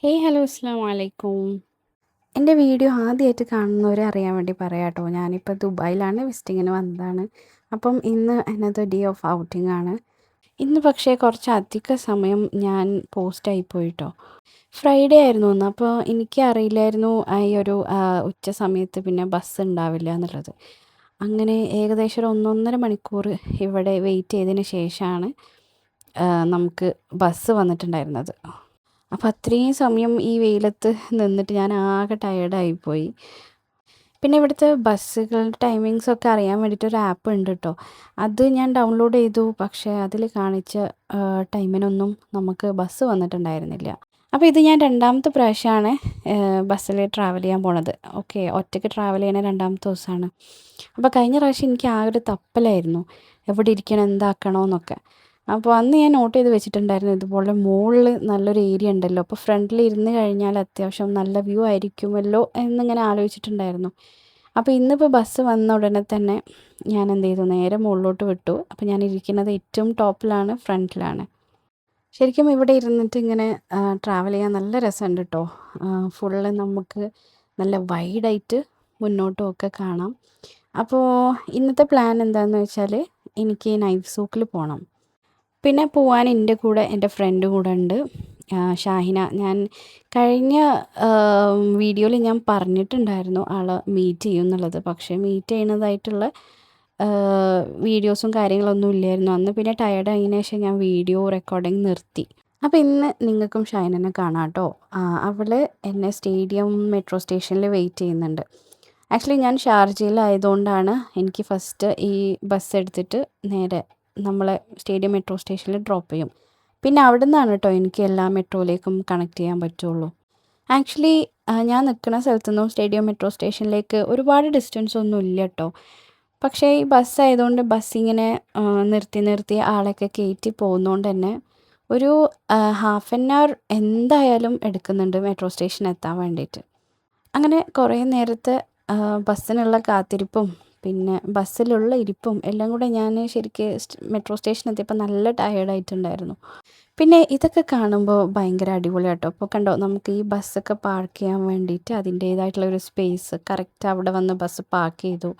Hey hello അസ്സാം വലൈക്കും. എൻ്റെ വീഡിയോ ആദ്യമായിട്ട് കാണുന്നവരെ അറിയാൻ വേണ്ടി പറയാം കേട്ടോ. ഞാനിപ്പോൾ ദുബായിലാണ്, വിസിറ്റിങ്ങിന് വന്നതാണ്. അപ്പം ഇന്ന് അനദർ ഡേ ഓഫ് ഔട്ടിംഗ് ആണ്. ഇന്ന് പക്ഷേ കുറച്ച് അധിക സമയം ഞാൻ പോസ്റ്റായി പോയിട്ടോ. ഫ്രൈഡേ ആയിരുന്നു ഇന്ന്. അപ്പോൾ എനിക്ക് അറിയില്ലായിരുന്നു ഈ ഒരു ഉച്ച സമയത്ത് പിന്നെ ബസ് ഉണ്ടാവില്ല എന്നുള്ളത്. അങ്ങനെ ഏകദേശം ഒരു 1.5 മണിക്കൂർ ഇവിടെ വെയിറ്റ് ചെയ്തതിന് ശേഷമാണ് നമുക്ക് ബസ് വന്നിട്ടുണ്ടായിരുന്നത്. അപ്പോൾ അത്രയും സമയം ഈ വെയിലത്ത് നിന്നിട്ട് ഞാൻ ആകെ ടയേർഡായിപ്പോയി. പിന്നെ ഇവിടുത്തെ ബസ്സുകളുടെ ടൈമിങ്സൊക്കെ അറിയാൻ വേണ്ടിയിട്ട് ഒരു ആപ്പ് ഉണ്ട് കേട്ടോ. അത് ഞാൻ ഡൗൺലോഡ് ചെയ്തു. പക്ഷേ അതിൽ കാണിച്ച ടൈമിനൊന്നും നമുക്ക് ബസ് വന്നിട്ടുണ്ടായിരുന്നില്ല. അപ്പോൾ ഇത് ഞാൻ രണ്ടാമത്തെ പ്രാവശ്യമാണ് ബസ്സിൽ ട്രാവൽ ചെയ്യാൻ പോണത്. ഓക്കെ, ഒറ്റയ്ക്ക് ട്രാവൽ ചെയ്യണ രണ്ടാമത്തെ ദിവസമാണ്. അപ്പോൾ കഴിഞ്ഞ പ്രാവശ്യം എനിക്ക് ആകെ ഒരു തപ്പലായിരുന്നു, എവിടെ ഇരിക്കണം, എന്താക്കണമെന്നൊക്കെ. അപ്പോൾ അന്ന് ഞാൻ നോട്ട് ചെയ്ത് വെച്ചിട്ടുണ്ടായിരുന്നു, ഇതുപോലെ മുകളിൽ നല്ലൊരു ഏരിയ ഉണ്ടല്ലോ, അപ്പോൾ ഫ്രണ്ടിൽ ഇരുന്ന് കഴിഞ്ഞാൽ അത്യാവശ്യം നല്ല വ്യൂ ആയിരിക്കുമല്ലോ എന്നിങ്ങനെ ആലോചിച്ചിട്ടുണ്ടായിരുന്നു. അപ്പോൾ ഇന്നിപ്പോൾ ബസ് വന്ന ഉടനെ തന്നെ ഞാൻ എന്ത് ചെയ്തു, നേരെ മുകളിലോട്ട് വിട്ടു. അപ്പോൾ ഞാൻ ഇരിക്കുന്നത് ഏറ്റവും ടോപ്പിലാണ്, ഫ്രണ്ടിലാണ്. ശരിക്കും ഇവിടെ ഇരുന്നിട്ട് ഇങ്ങനെ ട്രാവൽ ചെയ്യാൻ നല്ല രസമുണ്ട് കേട്ടോ. ഫുള്ള് നമുക്ക് നല്ല വൈഡായിട്ട് മുന്നോട്ടും ഒക്കെ കാണാം. അപ്പോൾ ഇന്നത്തെ പ്ലാൻ എന്താണെന്ന് വെച്ചാൽ, എനിക്ക് നൈഫ് സൂക്കിൽ പോകണം. പിന്നെ പോവാൻ എൻ്റെ കൂടെ എൻ്റെ ഫ്രണ്ട് കൂടെ ഉണ്ട്, ഷാഹിന. ഞാൻ കഴിഞ്ഞ വീഡിയോയിൽ ഞാൻ പറഞ്ഞിട്ടുണ്ടായിരുന്നു ആളെ മീറ്റ് ചെയ്യും എന്നുള്ളത്. പക്ഷേ മീറ്റ് ചെയ്യുന്നതായിട്ടുള്ള വീഡിയോസും കാര്യങ്ങളൊന്നും ഇല്ലായിരുന്നു അന്ന്. പിന്നെ ടയേർഡ് ആയതിനു ശേഷം ഞാൻ വീഡിയോ റെക്കോർഡിങ് നിർത്തി. അപ്പോൾ ഇന്ന് നിങ്ങൾക്കും ഷൈനനെ കാണാം കേട്ടോ. അവൾ എന്നെ സ്റ്റേഡിയം മെട്രോ സ്റ്റേഷനിൽ വെയിറ്റ് ചെയ്യുന്നുണ്ട്. ആക്ച്വലി ഞാൻ ഷാർജയിലായതുകൊണ്ടാണ് എനിക്ക് ഫസ്റ്റ് ഈ ബസ് എടുത്തിട്ട് നേരെ നമ്മളെ സ്റ്റേഡിയം മെട്രോ സ്റ്റേഷനിൽ ഡ്രോപ്പ് ചെയ്യും. പിന്നെ അവിടെ നിന്നാണ് കേട്ടോ എനിക്ക് എല്ലാ മെട്രോയിലേക്കും കണക്ട് ചെയ്യാൻ പറ്റുള്ളൂ. ആക്ച്വലി ഞാൻ നിൽക്കുന്ന സ്ഥലത്തു നിന്നും സ്റ്റേഡിയം മെട്രോ സ്റ്റേഷനിലേക്ക് ഒരുപാട് ഡിസ്റ്റൻസ് ഒന്നും ഇല്ല കേട്ടോ. പക്ഷേ ഈ ബസ് ആയതുകൊണ്ട് ബസ്സിങ്ങനെ നിർത്തി നിർത്തി ആളൊക്കെ കയറ്റി പോകുന്നതുകൊണ്ട് തന്നെ ഒരു ഹാഫ് ആൻ അവർ എന്തായാലും എടുക്കുന്നുണ്ട് മെട്രോ സ്റ്റേഷൻ എത്താൻ വേണ്ടിയിട്ട്. അങ്ങനെ കുറേ നേരത്തെ ബസ്സിനുള്ള കാത്തിരിപ്പും പിന്നെ ബസ്സിലുള്ള ഇരിപ്പും എല്ലാം കൂടെ ഞാൻ ശരിക്ക് മെട്രോ സ്റ്റേഷൻ എത്തിയപ്പോൾ നല്ല ടയേർഡായിട്ടുണ്ടായിരുന്നു. പിന്നെ ഇതൊക്കെ കാണുമ്പോൾ ഭയങ്കര അടിപൊളിയാണ് കേട്ടോ. അപ്പോൾ കണ്ടോ, നമുക്ക് ഈ ബസ്സൊക്കെ പാർക്ക് ചെയ്യാൻ വേണ്ടിയിട്ട് അതിൻ്റേതായിട്ടുള്ളൊരു സ്പേസ് കറക്റ്റ് അവിടെ വന്ന് ബസ് പാർക്ക് ചെയ്തു.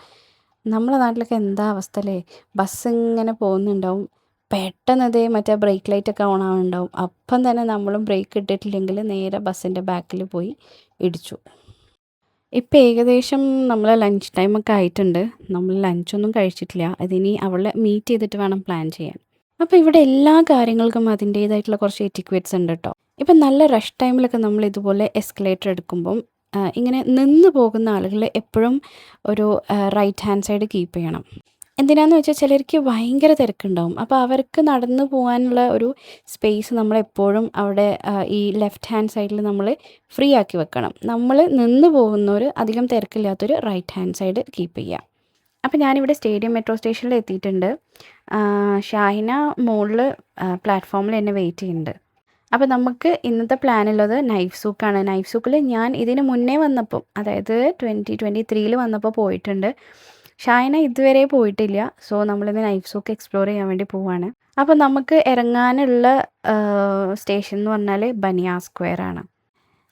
നമ്മളെ നാട്ടിലൊക്കെ എന്താ അവസ്ഥ അല്ലേ, ബസ് ഇങ്ങനെ പോകുന്നുണ്ടാവും, പെട്ടെന്ന് ഇതേ മറ്റേ ബ്രേക്ക് ലൈറ്റൊക്കെ ഓൺ ആവുന്നുണ്ടാവും, അപ്പം തന്നെ നമ്മളും ബ്രേക്ക് ഇട്ടിട്ടില്ലെങ്കിൽ നേരെ ബസ്സിൻ്റെ ബാക്കിൽ പോയി ഇടിച്ചു. ഇപ്പം ഏകദേശം നമ്മളെ ലഞ്ച് ടൈമൊക്കെ ആയിട്ടുണ്ട്. നമ്മൾ ലഞ്ചൊന്നും കഴിച്ചിട്ടില്ല. അതിനി അവളെ മീറ്റ് ചെയ്തിട്ട് വേണം പ്ലാൻ ചെയ്യാൻ. അപ്പോൾ ഇവിടെ എല്ലാ കാര്യങ്ങൾക്കും അതിൻ്റേതായിട്ടുള്ള കുറച്ച് എറ്റിക്വേറ്റ്സ് ഉണ്ട് കേട്ടോ. ഇപ്പം നല്ല റഷ് ടൈമിലൊക്കെ നമ്മൾ ഇതുപോലെ എസ്കലേറ്റർ എടുക്കുമ്പം ഇങ്ങനെ നിന്ന് പോകുന്ന ആളുകൾ എപ്പോഴും ഒരു റൈറ്റ് ഹാൻഡ് സൈഡ് കീപ്പ് ചെയ്യണം. എന്തിനാന്ന് വെച്ചാൽ ചിലർക്ക് ഭയങ്കര തിരക്കുണ്ടാവും. അപ്പോൾ അവർക്ക് നടന്നു പോകാനുള്ള ഒരു സ്പേസ് നമ്മളെപ്പോഴും അവിടെ ഈ ലെഫ്റ്റ് ഹാൻഡ് സൈഡിൽ നമ്മൾ ഫ്രീ ആക്കി വെക്കണം. നമ്മൾ നിന്ന് പോകുന്നവർ അധികം തിരക്കില്ലാത്തൊരു റൈറ്റ് ഹാൻഡ് സൈഡ് കീപ്പ് ചെയ്യുക. അപ്പോൾ ഞാനിവിടെ സ്റ്റേഡിയം മെട്രോ സ്റ്റേഷനിൽ എത്തിയിട്ടുണ്ട്. ഷാഹിന മുകളിൽ പ്ലാറ്റ്ഫോമിൽ എന്നെ വെയിറ്റ് ചെയ്യുന്നുണ്ട്. അപ്പോൾ നമുക്ക് ഇന്നത്തെ പ്ലാനുള്ളത് നൈഫ് സൂക്കാണ്. നൈഫ് സൂക്കിൽ ഞാൻ ഇതിന് മുന്നേ വന്നപ്പോൾ, അതായത് 2023 വന്നപ്പോൾ പോയിട്ടുണ്ട്. ഷാഹിന ഇതുവരെ പോയിട്ടില്ല. സോ നമ്മളിന്ന് നൈഫ് സൂക്ക് എക്സ്പ്ലോർ ചെയ്യാൻ വേണ്ടി പോവാണ്. അപ്പോൾ നമുക്ക് ഇറങ്ങാനുള്ള സ്റ്റേഷൻ എന്ന് പറഞ്ഞാൽ ബനിയ സ്ക്വയർ ആണ്.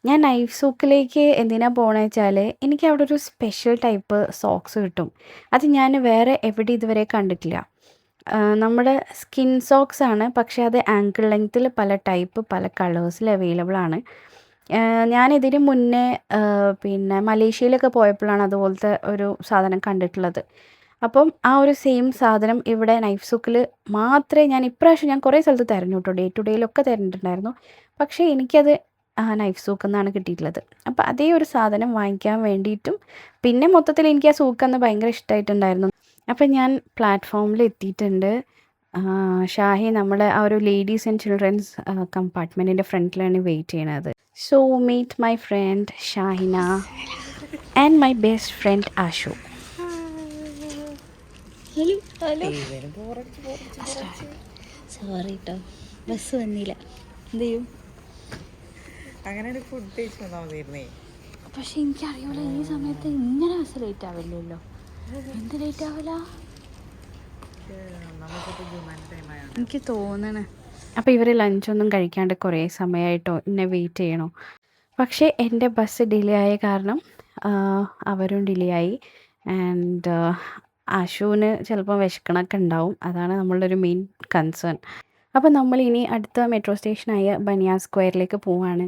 ഞാൻ നൈഫ് സൂക്കിലേക്ക് എന്തിനാണ് പോകണമെന്ന് വെച്ചാൽ, എനിക്ക് അവിടെ ഒരു സ്പെഷ്യൽ ടൈപ്പ് സോക്സ് കിട്ടും. അത് ഞാൻ വേറെ എവിടെ ഇതുവരെ കണ്ടിട്ടില്ല. നമ്മുടെ സ്കിൻ സോക്സ് ആണ്, പക്ഷേ അത് ആങ്കിൾ ലെങ്ത്തിൽ പല ടൈപ്പ് പല കളേഴ്സിൽ അവൈലബിൾ ആണ്. ഞാനിതിന് മുന്നേ പിന്നെ മലേഷ്യയിലൊക്കെ പോയപ്പോഴാണ് അതുപോലത്തെ ഒരു സാധനം കണ്ടിട്ടുള്ളത്. അപ്പം ആ ഒരു സെയിം സാധനം ഇവിടെ നൈഫ് സൂക്കിൽ മാത്രമേ ഞാൻ ഇപ്രാവശ്യം ഞാൻ കുറേ സ്ഥലത്ത് തിരഞ്ഞു കേട്ടോ. ഡേ ടു ഡേയിലൊക്കെ തിരഞ്ഞിട്ടുണ്ടായിരുന്നു. പക്ഷേ എനിക്കത് നൈഫ് സൂക്കിൽ നിന്നാണ് കിട്ടിയിട്ടുള്ളത്. അപ്പോൾ അതേ ഒരു സാധനം വാങ്ങിക്കാൻ വേണ്ടിയിട്ടും പിന്നെ മൊത്തത്തിൽ എനിക്ക് ആ സൂക്കെന്ന് ഭയങ്കര ഇഷ്ടമായിട്ടുണ്ടായിരുന്നു. അപ്പം ഞാൻ പ്ലാറ്റ്ഫോമിൽ എത്തിയിട്ടുണ്ട്. ഷാഹി നമ്മുടെ ആ ഒരു ലേഡീസ് ആൻഡ് ചിൽഡ്രൻസ് കമ്പാർട്ട്മെൻറ്റിൻ്റെ ഫ്രണ്ടിലാണ് വെയിറ്റ് ചെയ്യണത്. So meet my friend Shahina and my best friend Ashu. Sorry കേട്ടോ, ബസ് വന്നില്ല, എന്ത് ചെയ്യും? അങ്ങനെ ഫുഡ് കഴിച്ചു വന്നാൽ മതിയിരുന്നേ. പക്ഷെ എനിക്കറിയില്ല ഈ സമയത്ത് ഇങ്ങനെ ബസ് ലേറ്റ് ആവില്ലല്ലോ. എന്ത് ലേറ്റ് ആവില്ല എനിക്ക് തോന്നണേ. അപ്പോൾ ഇവർ ലഞ്ചൊന്നും കഴിക്കാണ്ട് കുറേ സമയമായിട്ടോ എന്നെ വെയിറ്റ് ചെയ്യണോ. പക്ഷേ എൻ്റെ ബസ് ഡിലേ ആയ കാരണം അവരും ഡിലേ ആയി. ആൻഡ് ആശുവിന് ചിലപ്പോൾ വിശക്കണമൊക്കെ ഉണ്ടാവും. അതാണ് നമ്മളുടെ ഒരു മെയിൻ കൺസേൺ. അപ്പോൾ നമ്മളിനി അടുത്ത മെട്രോ സ്റ്റേഷനായ ബനിയ സ്ക്വയറിലേക്ക് പോവാണ്.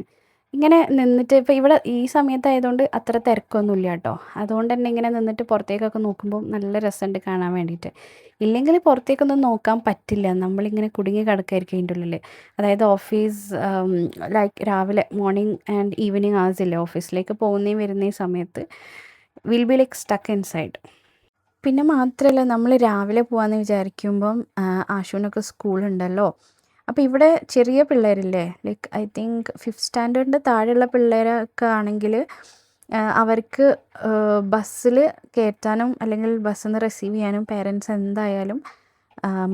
ഇങ്ങനെ നിന്നിട്ട് ഇപ്പോൾ ഇവിടെ ഈ സമയത്തായതുകൊണ്ട് അത്ര തിരക്കൊന്നുമില്ല കേട്ടോ. അതുകൊണ്ട് തന്നെ ഇങ്ങനെ നിന്നിട്ട് പുറത്തേക്കൊക്കെ നോക്കുമ്പോൾ നല്ല രസമുണ്ട് കാണാൻ വേണ്ടിയിട്ട്. ഇല്ലെങ്കിൽ പുറത്തേക്കൊന്നും നോക്കാൻ പറ്റില്ല. നമ്മളിങ്ങനെ കുടുങ്ങി കിടക്കായിരിക്കും അതിൻ്റെ ഉള്ളിൽ. അതായത് ഓഫീസ് ലൈക്ക് രാവിലെ മോർണിംഗ് ആൻഡ് ഈവനിങ് hours ഇല്ലേ ഓഫീസിലേക്ക് പോകുന്നേം വരുന്നേം സമയത്ത് will be like stuck inside. പിന്നെ മാത്രമല്ല നമ്മൾ രാവിലെ പോകാമെന്ന് വിചാരിക്കുമ്പം ആശുവിനൊക്കെ സ്കൂളുണ്ടല്ലോ. അപ്പോൾ ഇവിടെ ചെറിയ പിള്ളേരില്ലേ, ലൈക്ക് ഐ തിങ്ക് 5th സ്റ്റാൻഡേർഡിൻ്റെ താഴെയുള്ള പിള്ളേരൊക്കെ ആണെങ്കിൽ അവർക്ക് ബസ്സിൽ കയറ്റാനും അല്ലെങ്കിൽ ബസ്സിൽ നിന്ന് റിസീവ് ചെയ്യാനും പേരൻസ് എന്തായാലും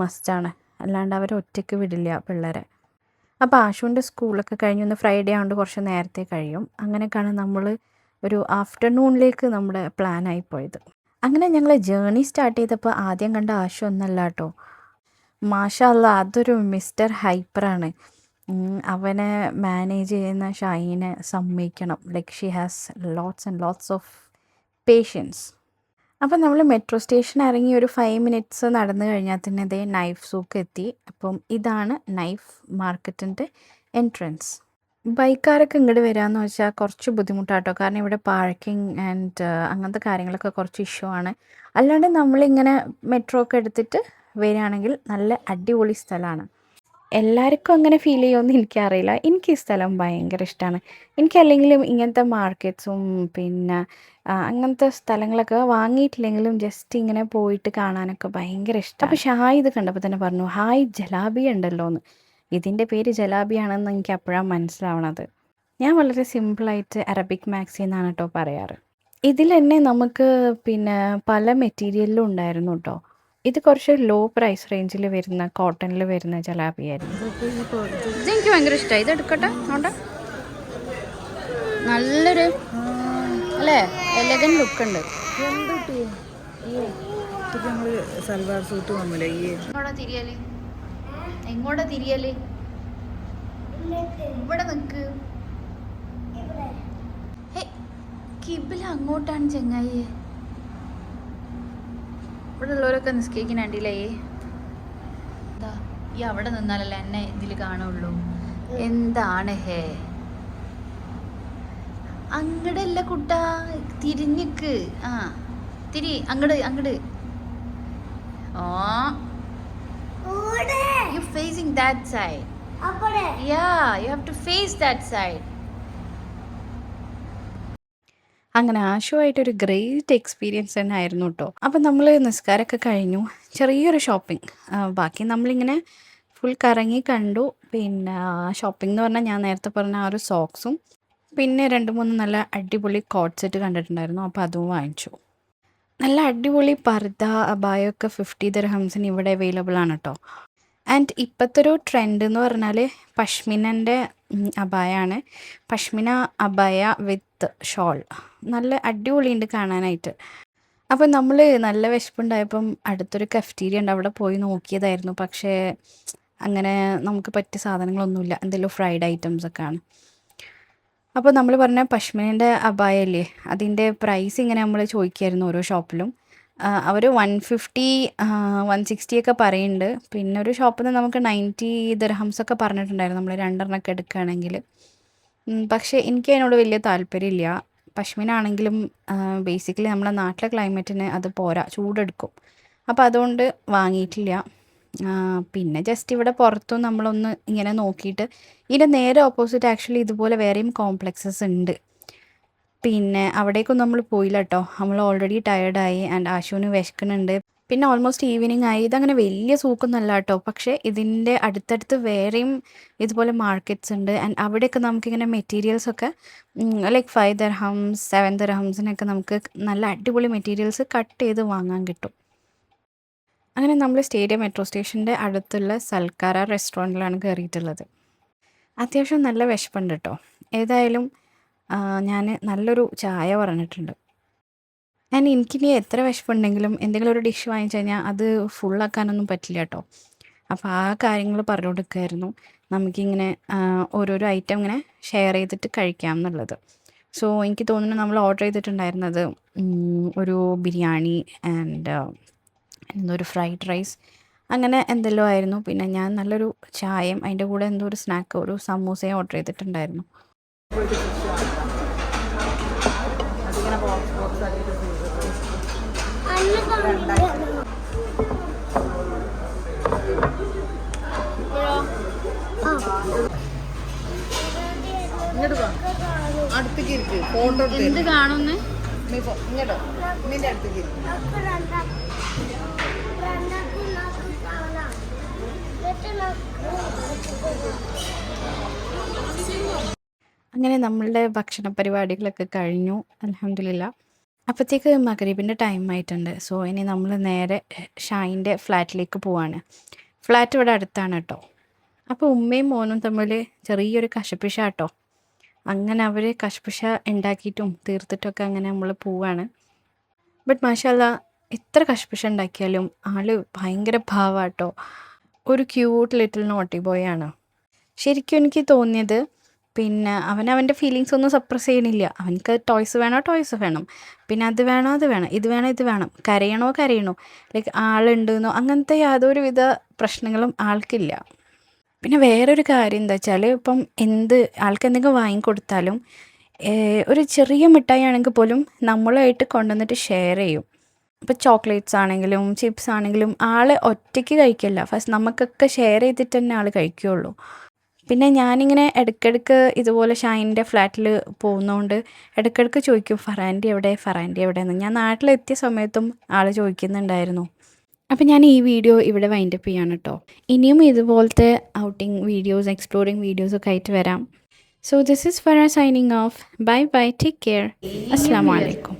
മസ്റ്റാണ്. അല്ലാണ്ട് അവർ ഒറ്റയ്ക്ക് വിടില്ല പിള്ളേരെ. അപ്പോൾ ആശുവിൻ്റെ സ്കൂളൊക്കെ കഴിഞ്ഞ് ഒന്ന് ഫ്രൈഡേ ആയതുകൊണ്ട് കുറച്ച് നേരത്തെ കഴിയും. അങ്ങനെയൊക്കെയാണ് നമ്മൾ ഒരു ആഫ്റ്റർനൂണിലേക്ക് നമ്മുടെ പ്ലാനായി പോയത്. അങ്ങനെ ഞങ്ങൾ ജേർണി സ്റ്റാർട്ട് ചെയ്തപ്പോൾ ആദ്യം കണ്ട ആശു ഒന്നല്ല കേട്ടോ. മാഷാ അല്ലാ, അതൊരു മിസ്റ്റർ ഹൈപ്പറാണ്. അവനെ മാനേജ് ചെയ്യുന്ന ഷൈനെ സമ്മതിക്കണം. Like she has lots and lots of patience. അപ്പം നമ്മൾ മെട്രോ സ്റ്റേഷൻ ഇറങ്ങി ഒരു 5 minutes നടന്നു കഴിഞ്ഞാൽ തന്നെ ദേ നൈഫ് സൂക്ക് എത്തി. അപ്പം ഇതാണ് നൈഫ് മാർക്കറ്റിൻ്റെ എൻട്രൻസ്. ബൈക്കാരൊക്കെ ഇങ്ങോട്ട് വരാമെന്ന് വെച്ചാൽ കുറച്ച് ബുദ്ധിമുട്ടാട്ടോ. കാരണം ഇവിടെ പാർക്കിംഗ് ആൻഡ് അങ്ങനത്തെ കാര്യങ്ങളൊക്കെ കുറച്ച് ഇഷ്യൂ ആണ്. അല്ലാണ്ട് നമ്മളിങ്ങനെ മെട്രോ ഒക്കെ എടുത്തിട്ട് വരികയാണെങ്കിൽ നല്ല അടിപൊളി സ്ഥലമാണ്. എല്ലാവർക്കും അങ്ങനെ ഫീൽ ചെയ്യുമെന്ന് എനിക്കറിയില്ല. എനിക്ക് ഈ സ്ഥലം ഭയങ്കര ഇഷ്ടമാണ്. എനിക്കല്ലെങ്കിലും ഇങ്ങനത്തെ മാർക്കറ്റ്സും പിന്നെ അങ്ങനത്തെ സ്ഥലങ്ങളൊക്കെ വാങ്ങിയിട്ടില്ലെങ്കിലും ജസ്റ്റ് ഇങ്ങനെ പോയിട്ട് കാണാനൊക്കെ ഭയങ്കര ഇഷ്ടമാണ്. അപ്പോൾ ഷായ് ഇത് കണ്ടപ്പോൾ തന്നെ പറഞ്ഞു, ഹായ് ജലാബി ഉണ്ടല്ലോ എന്ന്. ഇതിൻ്റെ പേര് ജലാബിയാണെന്ന് എനിക്ക് അപ്പോഴാണ് മനസ്സിലാവണത്. ഞാൻ വളരെ സിമ്പിളായിട്ട് അറബിക് മാക്സി എന്നാണ് കേട്ടോ പറയാറ്. ഇതിൽ തന്നെ നമുക്ക് പിന്നെ പല മെറ്റീരിയലിലും ഉണ്ടായിരുന്നു കേട്ടോ. ഇത് കുറച്ച് ലോ പ്രൈസ് റേഞ്ചിൽ വരുന്ന കോട്ടണിൽ വരുന്ന ജലാബിയായിരുന്നു. ഇതെനിക്ക് ഭയങ്കര ഇഷ്ടമായി. ഇത് എടുക്കട്ടെ നോട്ടെ. നല്ലൊരു അല്ലേ എലഗൻ ലുക്ക് ഉണ്ട്. സൽവാർ സൂട്ട് വന്നില്ലേ എങ്ങോട്ടാ തിരിയല്? ഇവിടെ നിക്ക്. കിബില അങ്ങോട്ടാണ് ചെങ്ങായി. ഇവിടെ ഉള്ളവരൊക്കെ നിസ്കരിക്കുന്നുണ്ടല്ലേ. എന്താ ഈ അവിടെ നിന്നാലല്ലേ എന്നെ ഇതിൽ കാണുള്ളൂ. എന്താണ് ഹേ അങ്ങടല്ല കുട്ടാ, തിരിഞ്ഞിക്ക്. ആ തിരി അങ്ങട് അങ്ങട്. ഓ you facing that side. Yeah, you have to face that side. അങ്ങനെ ആശുവായിട്ടൊരു ഗ്രേറ്റ് എക്സ്പീരിയൻസ് തന്നെ ആയിരുന്നു കേട്ടോ. അപ്പം നമ്മൾ നിസ്കാരമൊക്കെ കഴിഞ്ഞു. ചെറിയൊരു ഷോപ്പിംഗ്, ബാക്കി നമ്മളിങ്ങനെ ഫുൾ കറങ്ങി കണ്ടു. പിന്നെ ഷോപ്പിംഗ് എന്ന് പറഞ്ഞാൽ ഞാൻ നേരത്തെ പറഞ്ഞ ആ ഒരു സോക്സും പിന്നെ 2-3 നല്ല അടിപൊളി കോട്ട് സെറ്റ് കണ്ടിട്ടുണ്ടായിരുന്നു. അപ്പോൾ അതും വാങ്ങിച്ചു. നല്ല അടിപൊളി പർദ്ദ അബായൊക്കെ 50 ദിർഹംസിന് ഇവിടെ അവൈലബിൾ ആണ് കേട്ടോ. ആൻഡ് ഇപ്പോഴത്തെ ഒരു ട്രെൻഡ് എന്ന് പറഞ്ഞാൽ പഷ്മിനൻ്റെ അബായാണ്. പഷ്മിന അബായ വിത്ത് ഷോൾ നല്ല അടിപൊളിയുണ്ട് കാണാനായിട്ട്. അപ്പം നമ്മൾ നല്ല വിശപ്പുണ്ടായപ്പം അടുത്തൊരു കഫ്റ്റീരിയ ഉണ്ട്, അവിടെ പോയി നോക്കിയതായിരുന്നു. പക്ഷേ അങ്ങനെ നമുക്ക് പറ്റിയ സാധനങ്ങളൊന്നുമില്ല, എന്തെങ്കിലും ഫ്രൈഡ് ഐറ്റംസൊക്കെ ആണ്. അപ്പോൾ നമ്മൾ പറഞ്ഞ പഷ്മിനൻ്റെ അബായല്ലേ, അതിൻ്റെ പ്രൈസ് ഇങ്ങനെ നമ്മൾ ചോദിക്കുമായിരുന്നു ഓരോ ഷോപ്പിലും. അവർ 150 160 ഒക്കെ പറയുന്നുണ്ട്. പിന്നെ ഒരു ഷോപ്പിൽ നിന്ന് നമുക്ക് 90 ദിർഹംസൊക്കെ പറഞ്ഞിട്ടുണ്ടായിരുന്നു നമ്മൾ 2 എണ്ണമൊക്കെ എടുക്കുകയാണെങ്കിൽ. പക്ഷേ എനിക്ക് അതിനോട് വലിയ താല്പര്യമില്ല. പഷ്മിന ആണെങ്കിലും ബേസിക്കലി നമ്മളെ നാട്ടിലെ ക്ലൈമറ്റിന് അത് പോരാ, ചൂടെടുക്കും. അപ്പോൾ അതുകൊണ്ട് വാങ്ങിയിട്ടില്ല. പിന്നെ ജസ്റ്റ് ഇവിടെ പുറത്തും നമ്മളൊന്ന് ഇങ്ങനെ നോക്കിയിട്ട്, ഇതിൻ്റെ നേരെ ഓപ്പോസിറ്റ് ആക്ച്വലി ഇതുപോലെ വേറെയും കോംപ്ലക്സസ് ഉണ്ട്. പിന്നെ അവിടേക്കൊന്നും നമ്മൾ പോയില്ല കേട്ടോ. നമ്മൾ ഓൾറെഡി ടയേർഡായി ആൻഡ് ആശുവിന് വിശക്കുന്നുണ്ട്. പിന്നെ ഓൾമോസ്റ്റ് ഈവനിങ് ആയി. ഇതങ്ങനെ വലിയ സൂക്കൊന്നുമല്ല കേട്ടോ. പക്ഷേ ഇതിൻ്റെ അടുത്തടുത്ത് വേറെയും ഇതുപോലെ മാർക്കറ്റ്സ് ഉണ്ട്. ആൻഡ് അവിടെയൊക്കെ നമുക്കിങ്ങനെ മെറ്റീരിയൽസൊക്കെ ലൈക്ക് 5 ദിർഹംസ് 7 ദിർഹംസിനൊക്കെ നമുക്ക് നല്ല അടിപൊളി മെറ്റീരിയൽസ് കട്ട് ചെയ്ത് വാങ്ങാൻ കിട്ടും. അങ്ങനെ നമ്മൾ സ്റ്റേഡിയം മെട്രോ സ്റ്റേഷൻ്റെ അടുത്തുള്ള സൽക്കാര റെസ്റ്റോറൻറ്റിലാണ് കയറിയിട്ടുള്ളത്. അത്യാവശ്യം നല്ല വിശപ്പുണ്ട് കേട്ടോ. ഏതായാലും ഞാൻ നല്ലൊരു ചായ പറഞ്ഞിട്ടുണ്ട്. എനിക്കിനി എത്ര വിശപ്പുണ്ടെങ്കിലും എന്തെങ്കിലും ഒരു ഡിഷ് വാങ്ങിച്ചു കഴിഞ്ഞാൽ അത് ഫുള്ളാക്കാനൊന്നും പറ്റില്ല കേട്ടോ. അപ്പോൾ ആ കാര്യങ്ങൾ പറഞ്ഞു കൊടുക്കുമായിരുന്നു. നമുക്കിങ്ങനെ ഓരോരോ ഐറ്റം ഇങ്ങനെ ഷെയർ ചെയ്തിട്ട് കഴിക്കാം എന്നുള്ളത്. സോ എനിക്ക് തോന്നുന്നു നമ്മൾ ഓർഡർ ചെയ്തിട്ടുണ്ടായിരുന്നത് ഒരു ബിരിയാണി ആൻഡ് എന്തോ ഒരു ഫ്രൈഡ് റൈസ് അങ്ങനെ എന്തെല്ലോ ആയിരുന്നു. പിന്നെ ഞാൻ നല്ലൊരു ചായയും അതിൻ്റെ കൂടെ എന്തോ ഒരു സ്നാക്ക് ഒരു സമൂസയും ഓർഡർ ചെയ്തിട്ടുണ്ടായിരുന്നു. അടുത്തേക്ക് ഇരിക്ക് ഫോട്ടോ എന്ത് കാണുന്നു ഇങ്ങോട്ടോ നിന്റെ അടുത്തേക്ക് ഇരിക്കും. അങ്ങനെ നമ്മളുടെ ഭക്ഷണ പരിപാടികളൊക്കെ കഴിഞ്ഞു അൽഹംദുലില്ലാ. അപ്പോഴത്തേക്ക് മഗ്‌രിബിൻ്റെ ടൈം ആയിട്ടുണ്ട്. സോ ഇനി നമ്മൾ നേരെ ഷാഹിൻ്റെ ഫ്ലാറ്റിലേക്ക് പോവാണ്. ഫ്ലാറ്റ് ഇവിടെ അടുത്താണ് കേട്ടോ. അപ്പോൾ ഉമ്മയും മോനും തമ്മിൽ ചെറിയൊരു കശപിശാട്ടോ. അങ്ങനെ അവർ കശപിശ ഉണ്ടാക്കിയിട്ടും തീർത്തിട്ടൊക്കെ അങ്ങനെ നമ്മൾ പോവാണ്. ബട്ട് മാഷാല്ലാ എത്ര കശപിശ ഉണ്ടാക്കിയാലും ആൾ ഭയങ്കര ഭാവാട്ടോ. ഒരു ക്യൂട്ട് ലിറ്റിൽ നോട്ടി ബോയ് ആണ്. ശരിക്കും എനിക്ക് തോന്നിയത് പിന്നെ അവൻ്റെ ഫീലിങ്സ് ഒന്നും സപ്രസ് ചെയ്യണില്ല. അവനക്ക് ടോയ്സ് വേണം, പിന്നെ അത് വേണം, ഇത് വേണം, കരയണോ ലൈക്ക് ആളുണ്ടെന്നോ അങ്ങനത്തെ യാതൊരുവിധ പ്രശ്നങ്ങളും ആൾക്കില്ല. പിന്നെ വേറൊരു കാര്യം എന്താ വെച്ചാൽ ഇപ്പം ആൾക്ക് എന്തെങ്കിലും വാങ്ങിക്കൊടുത്താലും ഒരു ചെറിയ മിഠായി ആണെങ്കിൽ പോലും നമ്മളുമായിട്ട് കൊണ്ടുവന്നിട്ട് ഷെയർ ചെയ്യും. ഇപ്പോൾ ചോക്ലേറ്റ്സ് ആണെങ്കിലും ചിപ്സ് ആണെങ്കിലും ആൾ ഒറ്റയ്ക്ക് കഴിക്കില്ല. ഫസ്റ്റ് നമുക്കൊക്കെ ഷെയർ ചെയ്തിട്ട് തന്നെ ആൾ കഴിക്കുകയുള്ളൂ. പിന്നെ ഞാനിങ്ങനെ ഇടയ്ക്കിടയ്ക്ക് ഇതുപോലെ ഷാഹിൻ്റെ ഫ്ലാറ്റിൽ പോകുന്നതുകൊണ്ട് ഇടയ്ക്കിടയ്ക്ക് ചോദിക്കും ഫറാൻറ്റി എവിടെയെന്ന്. ഞാൻ നാട്ടിലെത്തിയ സമയത്തും ആൾ ചോദിക്കുന്നുണ്ടായിരുന്നു. അപ്പോൾ ഞാൻ ഈ വീഡിയോ ഇവിടെ വൈൻഡപ്പ് ചെയ്യാണ് കേട്ടോ. ഇനിയും ഇതുപോലത്തെ ഔട്ടിംഗ് വീഡിയോസ് എക്സ്പ്ലോറിങ് വീഡിയോസൊക്കെ ആയിട്ട് വരാം. So this is Farah signing off. Bye bye, take care, അസ്സലാമു അലൈക്കും.